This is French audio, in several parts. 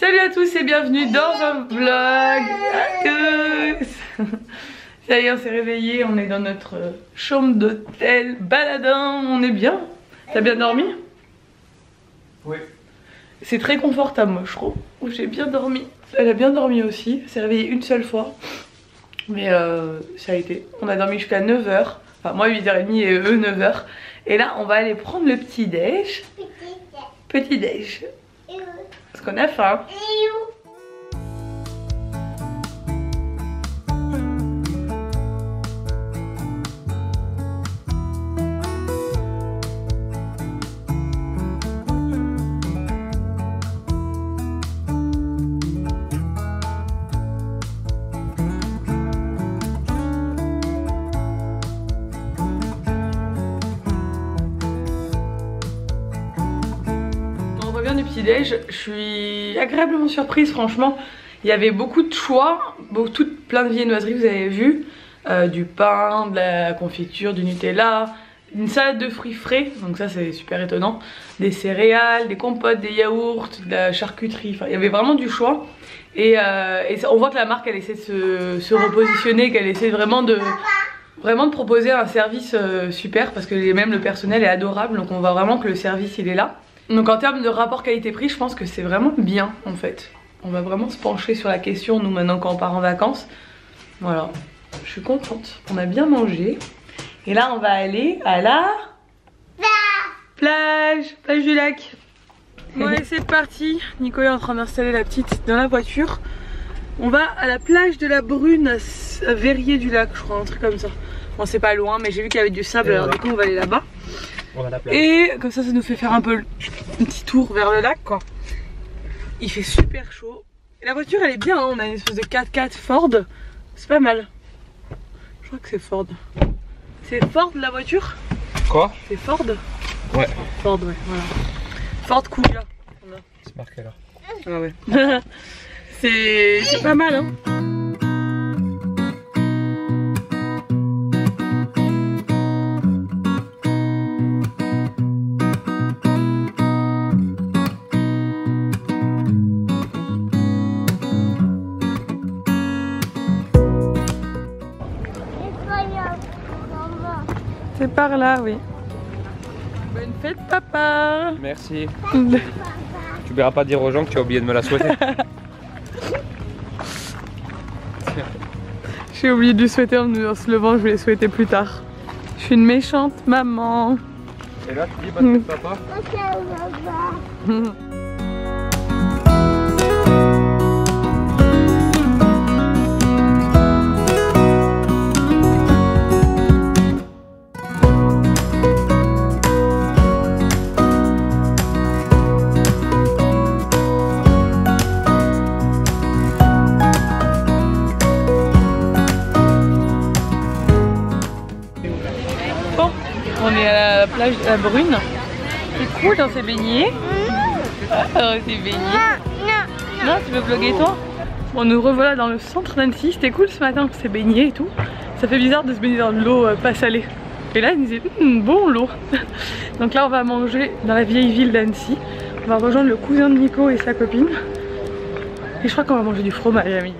Salut à tous et bienvenue dans un vlog à tous. Ça y est, on s'est réveillé, on est dans notre chambre d'hôtel baladin, on est bien. T'as bien dormi? Oui. C'est très confortable moi je trouve, j'ai bien dormi. Elle a bien dormi aussi, elle s'est réveillée une seule fois. Mais ça a été, on a dormi jusqu'à 9h, enfin moi 8h30 et eux 9h. Et là on va aller prendre le petit déj. Petit déj. Parce qu'on a faim. Du petit déj, je suis agréablement surprise franchement. Il y avait beaucoup de choix, plein de viennoiseries vous avez vu, du pain, de la confiture, du Nutella, une salade de fruits frais, donc ça c'est super étonnant, des céréales, des compotes, des yaourts, de la charcuterie, enfin il y avait vraiment du choix. Et on voit que la marque elle essaie de se repositionner, qu'elle essaie vraiment de proposer un service super, parce que même le personnel est adorable, donc on voit vraiment que le service il est là. Donc en termes de rapport qualité-prix, je pense que c'est vraiment bien en fait. On va vraiment se pencher sur la question nous maintenant quand on part en vacances. Voilà, je suis contente. On a bien mangé. Et là on va aller à la plage du lac. Bon allez c'est parti. Nico est en train d'installer la petite dans la voiture. On va à la plage de la Brune à Verrier du lac je crois, un truc comme ça. Bon c'est pas loin mais j'ai vu qu'il y avait du sable alors du coup on va aller là-bas. Et comme ça nous fait faire un peu un petit tour vers le lac quoi. Il fait super chaud. Et la voiture elle est bien hein. On a une espèce de 4x4 Ford. C'est pas mal. Je crois que c'est Ford. C'est Ford la voiture? Quoi? C'est Ford? Ouais. Ford ouais voilà. Ford Kuga. C'est marqué là. Ah ouais. C'est pas mal hein. C'est par là, oui. Bonne fête, papa. Merci. Tu verras pas dire aux gens que tu as oublié de me la souhaiter. J'ai oublié de lui souhaiter en se levant, je vais les souhaiter plus tard. Je suis une méchante maman. Et là, tu dis bonne fête, papa. Plage de la Brune. C'est cool dans ces baignets. Oh, c'est baigné. Non, tu veux vlogger toi? Bon, nous revoilà dans le centre d'Annecy. C'était cool ce matin, c'est baigné et tout. Ça fait bizarre de se baigner dans de l'eau pas salée. Et là, il nous disait bon l'eau. Donc là, on va manger dans la vieille ville d'Annecy. On va rejoindre le cousin de Nico et sa copine. Et je crois qu'on va manger du fromage à midi.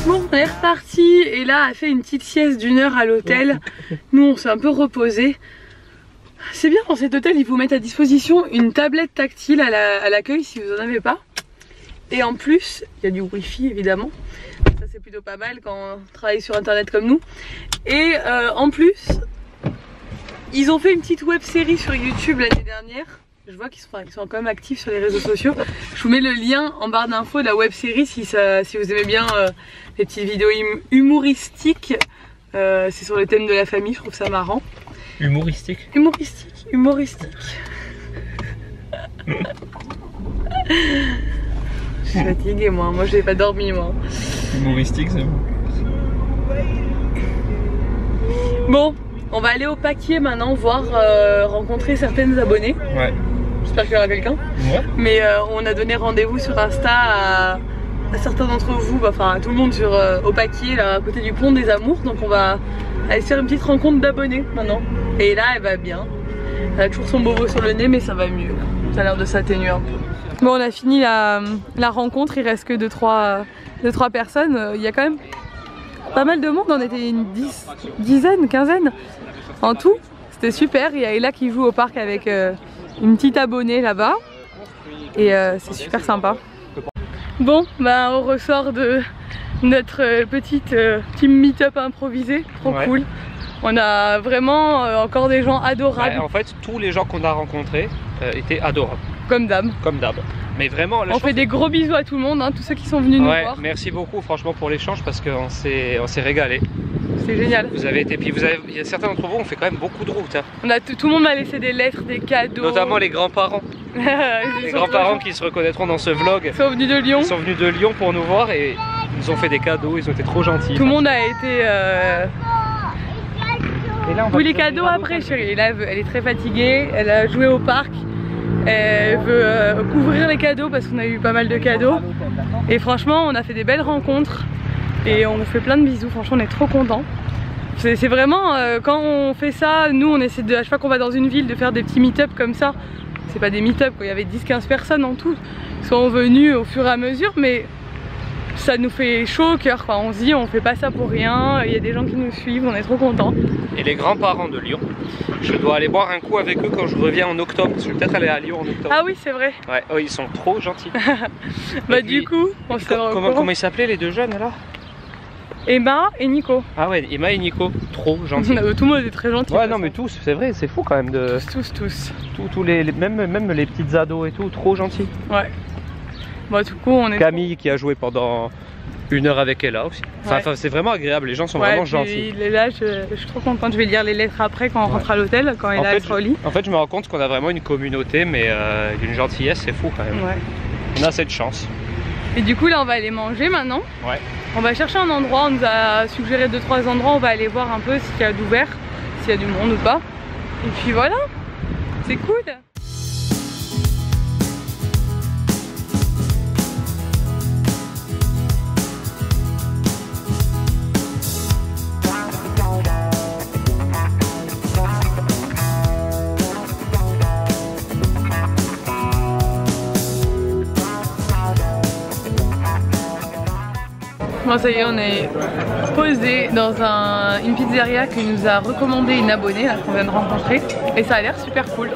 Bon, on est reparti et là a fait une petite sieste d'1 heure à l'hôtel. Nous on s'est un peu reposé. C'est bien dans cet hôtel, ils vous mettent à disposition une tablette tactile à l'accueil si vous en avez pas. Et en plus, il y a du wifi évidemment. Ça c'est plutôt pas mal quand on travaille sur internet comme nous. Et en plus, ils ont fait une petite web série sur YouTube l'année dernière. Je vois qu'ils sont quand même actifs sur les réseaux sociaux. Je vous mets le lien en barre d'infos de la web série si vous aimez bien les petites vidéos humoristiques. C'est sur le thème de la famille, je trouve ça marrant. Humoristique. Humoristique. Je suis fatiguée moi j'ai pas dormi moi. Humoristique c'est bon. Bon, on va aller au Paquier maintenant voir rencontrer certaines abonnées. Ouais. j'espère qu'il y aura quelqu'un. Ouais. Mais on a donné rendez-vous sur Insta à certains d'entre vous, enfin à tout le monde sur au Paquier, là à côté du pont des Amours. Donc on va aller faire une petite rencontre d'abonnés maintenant. Et là elle va bien. Elle a toujours son bobo sur le nez mais ça va mieux. Ça a l'air de s'atténuer un peu. Bon, on a fini la rencontre, il reste que 2-3 personnes. Il y a quand même pas mal de monde, on était une dizaine, quinzaine en tout. C'était super, il y a Ella qui joue au parc avec une petite abonnée là-bas. Et c'est super sympa. Bon, bah on ressort de notre petit meet-up improvisé, trop cool. On a vraiment encore des gens adorables. Ouais, en fait, tous les gens qu'on a rencontrés étaient adorables. Comme d'hab. Comme d'hab. Mais vraiment, on fait des gros bisous à tout le monde, hein, tous ceux qui sont venus nous voir. Merci beaucoup franchement pour l'échange parce qu'on s'est régalé. C'est génial. Vous avez été, puis il y a certains d'entre vous, on fait quand même beaucoup de routes. Hein. Tout le monde m'a laissé des lettres, des cadeaux. Notamment les grands-parents. Les grands-parents qui se reconnaîtront dans ce vlog. Ils sont venus de Lyon. Ils sont venus de Lyon pour nous voir et ils nous ont fait des cadeaux, ils ont été trop gentils. Tout le monde a été... Oui, les cadeaux après chérie. Là, elle est très fatiguée, elle a joué au parc. Elle veut couvrir les cadeaux parce qu'on a eu pas mal de cadeaux. Et franchement, on a fait des belles rencontres. Et on vous fait plein de bisous, franchement on est trop contents. C'est vraiment, quand on fait ça, nous on essaie de, à chaque fois qu'on va dans une ville, de faire des petits meet-up comme ça. C'est pas des meet-up, il y avait 10-15 personnes en tout qui sont venues au fur et à mesure, mais ça nous fait chaud au cœur, quoi. On se dit on fait pas ça pour rien, il y a des gens qui nous suivent, on est trop contents. Et les grands-parents de Lyon, je dois aller boire un coup avec eux quand je reviens en octobre, parce que je vais peut-être aller à Lyon en octobre. Ah oui c'est vrai. Ouais, oh, ils sont trop gentils. Bah du coup, on se comment ils s'appelaient les deux jeunes là? Emma et Nico. Ah ouais, Emma et Nico, trop gentils. Tout le monde est très gentil. Ouais non mais tous, c'est vrai, c'est fou quand même de... Tous. Tous même les petites ados et tout, trop gentils. Ouais. Bon du coup on est... Camille qui a joué pendant 1 heure avec Ella aussi. Enfin c'est vraiment agréable, les gens sont vraiment gentils. Là je suis trop contente, je vais lire les lettres après quand on rentre à l'hôtel, quand Ella sera au lit. En fait je me rends compte qu'on a vraiment une communauté mais d'une gentillesse, c'est fou quand même. Ouais. On a cette chance. Et du coup là on va aller manger maintenant. Ouais. On va chercher un endroit, on nous a suggéré 2-3 endroits, on va aller voir un peu s'il y a d'ouvert, s'il y a du monde ou pas. Et puis voilà, c'est cool. Bon ça y est, on est posé dans une pizzeria que nous a recommandé une abonnée qu'on vient de rencontrer et ça a l'air super cool.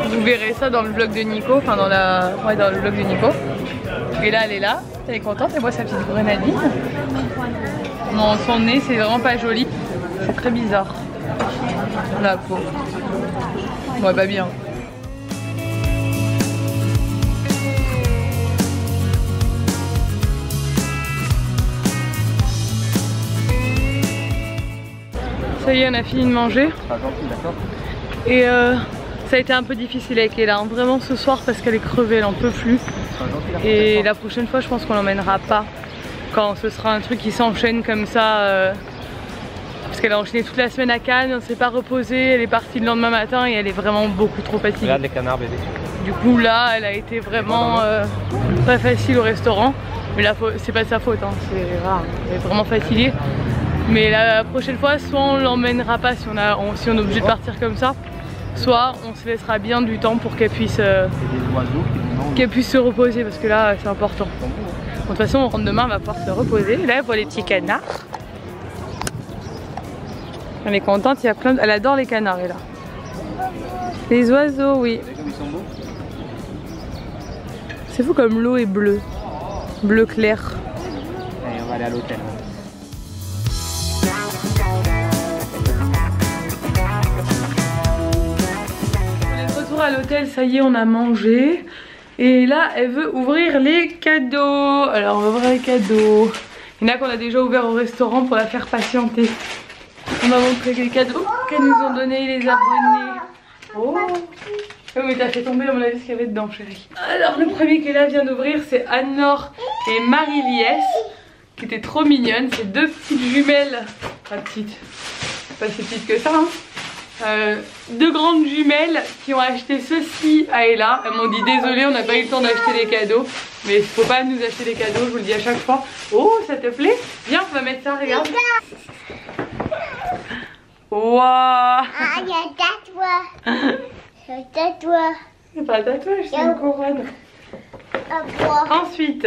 Vous verrez ça dans le vlog de Nico, enfin dans le vlog de Nico. Et là elle est là, elle est contente, elle boit sa petite grenadine. Non, son nez c'est vraiment pas joli, c'est très bizarre. La peau. Ouais pas bien. Ça y est, on a fini de manger. Et ça a été un peu difficile avec Ella, hein. Vraiment ce soir parce qu'elle est crevée, elle en peut plus. Et la prochaine fois je pense qu'on l'emmènera pas. Quand ce sera un truc qui s'enchaîne comme ça. Parce qu'elle a enchaîné toute la semaine à Cannes, on ne s'est pas reposé, elle est partie le lendemain matin et elle est vraiment beaucoup trop fatiguée. Regarde les canards bébé. Du coup là elle a été vraiment pas facile au restaurant. Mais là c'est pas de sa faute, hein. Elle est vraiment fatiguée. Mais la prochaine fois, soit on l'emmènera pas si on est obligé de partir comme ça, soit on se laissera bien du temps pour qu'elle puisse se reposer parce que là c'est important. Bon, de toute façon on rentre demain, on va pouvoir se reposer. Là elle voit les petits canards. Elle est contente, il y a plein elle adore les canards elle là. Les oiseaux oui. C'est fou comme l'eau est bleue. Bleu clair. Allez, on va aller à l'hôtel. À l'hôtel, ça y est, on a mangé et là elle veut ouvrir les cadeaux. Alors on va ouvrir les cadeaux. Il y en a qu'on a déjà ouvert au restaurant pour la faire patienter. On va montrer les cadeaux qu'elles nous ont donné les abonnés. Oh mais t'as fait tomber à mon avis ce qu'il y avait dedans chérie. Alors le premier qu'elle vient d'ouvrir c'est Anne-Laure et Marie-Liès qui étaient trop mignonnes. C'est 2 petites jumelles. Pas petites, pas si petites que ça hein. deux grandes jumelles qui ont acheté ceci à Ella. Elles m'ont dit désolé, on n'a pas eu le temps d'acheter les cadeaux. Mais il faut pas nous acheter des cadeaux, je vous le dis à chaque fois. Oh, ça te plaît? Viens, on va mettre ça, regarde. Waouh! Ah, il y a un tatouage. C'est un tatouage. C'est pas un tatouage, c'est une couronne. Ensuite,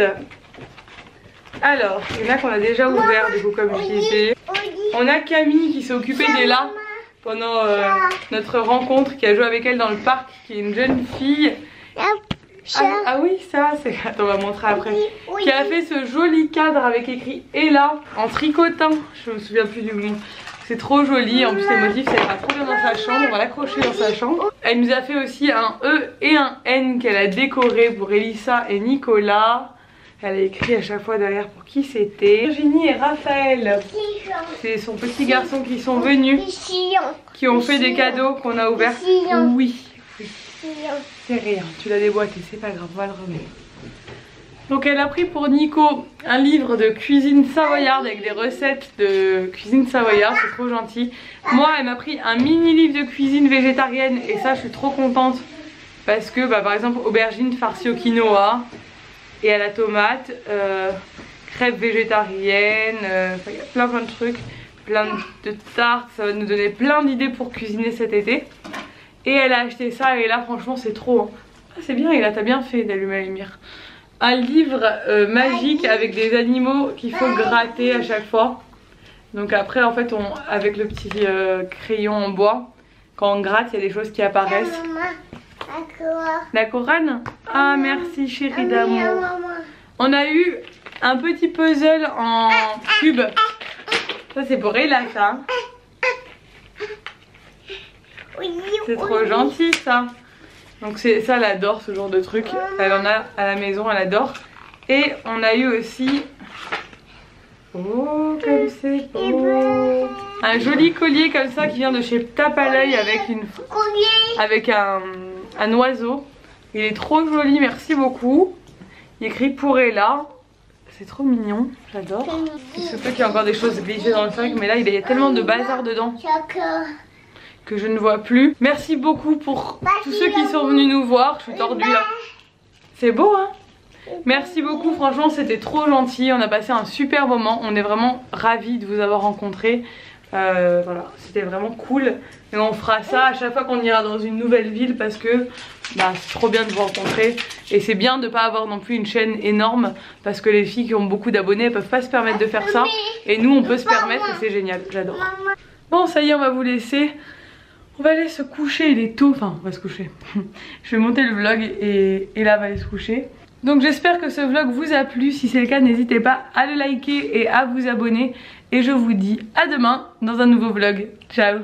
alors, il y en a qu'on a déjà ouvert du coup comme je disais. On a Camille qui s'est occupée d'Ella pendant notre rencontre, qui a joué avec elle dans le parc, qui est une jeune fille. Ah oui, ça, c'est... Attends, on va montrer après. Qui a fait ce joli cadre avec écrit Ella en tricotin. Je me souviens plus du nom. C'est trop joli, en plus les motifs ça ira trop bien dans sa chambre, on va l'accrocher dans sa chambre. Elle nous a fait aussi un E et un N qu'elle a décoré pour Elissa et Nicolas. Elle a écrit à chaque fois derrière pour qui c'était. Virginie et Raphaël, c'est son petit garçon qui sont venus, qui ont fait des cadeaux qu'on a ouverts. Oui, c'est rien, tu l'as déboîté, c'est pas grave, on va le remettre. Donc elle a pris pour Nico un livre de cuisine savoyarde avec des recettes de cuisine savoyarde, c'est trop gentil. Moi elle m'a pris un mini livre de cuisine végétarienne et ça je suis trop contente parce que par exemple aubergine farcie au quinoa et à la tomate, crêpes végétariennes, il y a plein de trucs, plein de tartes, ça va nous donner plein d'idées pour cuisiner cet été. Et elle a acheté ça et là franchement c'est trop. Hein. Ah, c'est bien, et là t'as bien fait d'allumer la lumière. Un livre magique avec des animaux qu'il faut gratter à chaque fois. Donc après en fait avec le petit crayon en bois, quand on gratte il y a des choses qui apparaissent. La couronne? Ah merci chérie d'amour. On a eu un petit puzzle en cube. Ça c'est pour Ella ça. C'est trop gentil ça. Donc ça elle adore ce genre de truc. Elle en a à la maison, elle adore. Et on a eu aussi... Oh comme c'est beau. Un joli collier comme ça qui vient de chez Tape à l'œil avec un oiseau. Il est trop joli, merci beaucoup. Il est écrit pour Ella. C'est trop mignon, j'adore. Il se peut qu'il y ait encore des choses glissées dans le sac, mais là il y a tellement de bazar dedans que je ne vois plus. Merci beaucoup pour tous ceux qui sont venus nous voir. Je suis tordue là. C'est beau hein. Merci beaucoup, franchement c'était trop gentil. On a passé un super moment. On est vraiment ravis de vous avoir rencontrés. Voilà, c'était vraiment cool. Et on fera ça à chaque fois qu'on ira dans une nouvelle ville parce que bah, c'est trop bien de vous rencontrer. Et c'est bien de ne pas avoir non plus une chaîne énorme parce que les filles qui ont beaucoup d'abonnés elles peuvent pas se permettre de faire ça. Et nous on peut se permettre et c'est génial, j'adore. Bon ça y est, on va vous laisser. On va aller se coucher, il est tôt, enfin on va se coucher. Je vais monter le vlog et là va aller se coucher. Donc j'espère que ce vlog vous a plu, si c'est le cas n'hésitez pas à le liker et à vous abonner. Et je vous dis à demain dans un nouveau vlog, ciao.